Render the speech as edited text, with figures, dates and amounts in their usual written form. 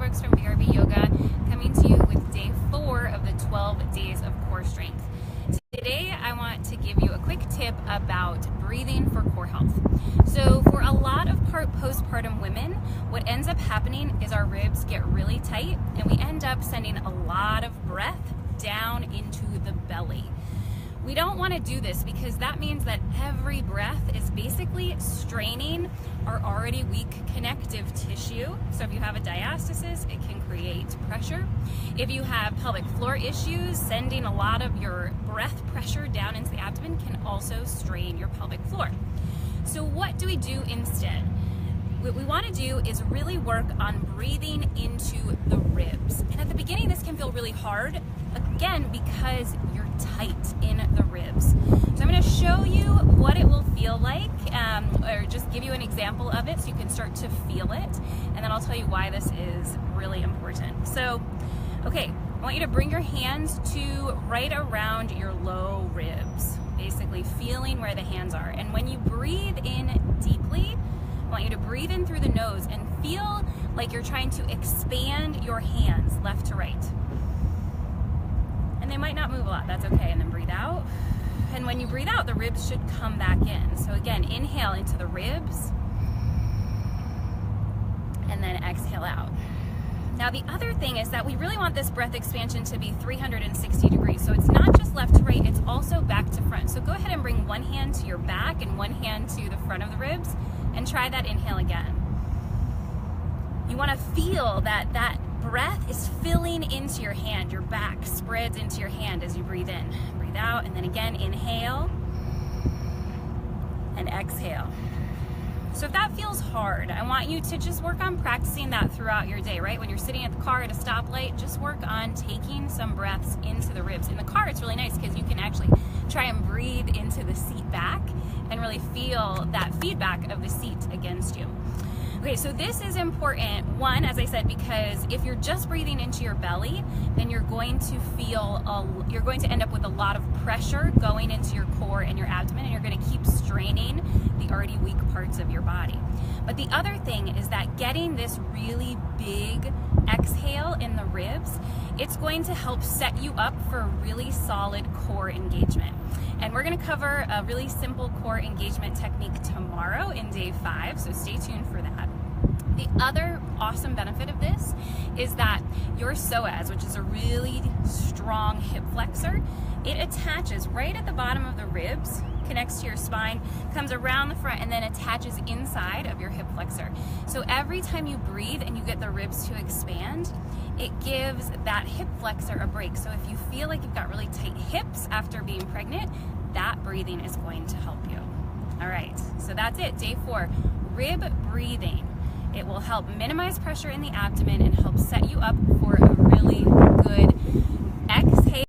Brooks from BRB Yoga, coming to you with day 4 of the 12 days of core strength. Today I want to give you a quick tip about breathing for core health. So for a lot of postpartum women, what ends up happening is our ribs get really tight and we end up sending a lot of breath down into the belly. We don't want to do this because that means that every breath is basically straining our already weak connective tissue. So if you have a diastasis, it can create pressure. If you have pelvic floor issues, sending a lot of your breath pressure down into the abdomen can also strain your pelvic floor. So what do we do instead? What we want to do is really work on breathing into the ribs. And at the beginning, this can feel really hard, again, because you're tight in the ribs. So I'm going to show you what it will feel like, or just give you an example of it so you can start to feel it. And then I'll tell you why this is really important. So, okay, I want you to bring your hands to right around your low ribs, basically feeling where the hands are. And when you breathe in deeply, I want you to breathe in through the nose and feel like you're trying to expand your hands left to right. And they might not move a lot, that's okay. And then breathe out. And when you breathe out, the ribs should come back in. So again, inhale into the ribs and then exhale out. Now the other thing is that we really want this breath expansion to be 360 degrees. So it's not just left to right, it's also back to front. So go ahead and bring one hand to your back and one hand to the front of the ribs and try that inhale again. You want to feel that that breath is filling into your hand. Your back spreads into your hand as you breathe in. Breathe out and then again inhale and exhale. So if that feels hard, I want you to just work on practicing that throughout your day, right? When you're sitting at the car at a stoplight, just work on taking some breaths into the ribs. In the car, it's really nice because you can actually try and breathe into the seat back and really feel that feedback of the seat against you. Okay, so this is important, one, as I said, because if you're just breathing into your belly, then you're going to end up with a lot of pressure going into your core and your abdomen, and you're going to keep straining the already weak parts of your body. But the other thing is that getting this really big exhale in the ribs, it's going to help set you up for a really solid core engagement. And we're going to cover a really simple core engagement technique tomorrow in day 5, so stay tuned for that. The other awesome benefit of this is that your psoas, which is a really strong hip flexor, it attaches right at the bottom of the ribs, connects to your spine, comes around the front, and then attaches inside of your hip flexor. So every time you breathe and you get the ribs to expand, it gives that hip flexor a break. So if you feel like you've got really tight hips after being pregnant, that breathing is going to help you. All right, so that's it, day 4, rib breathing. It will help minimize pressure in the abdomen and help set you up for a really good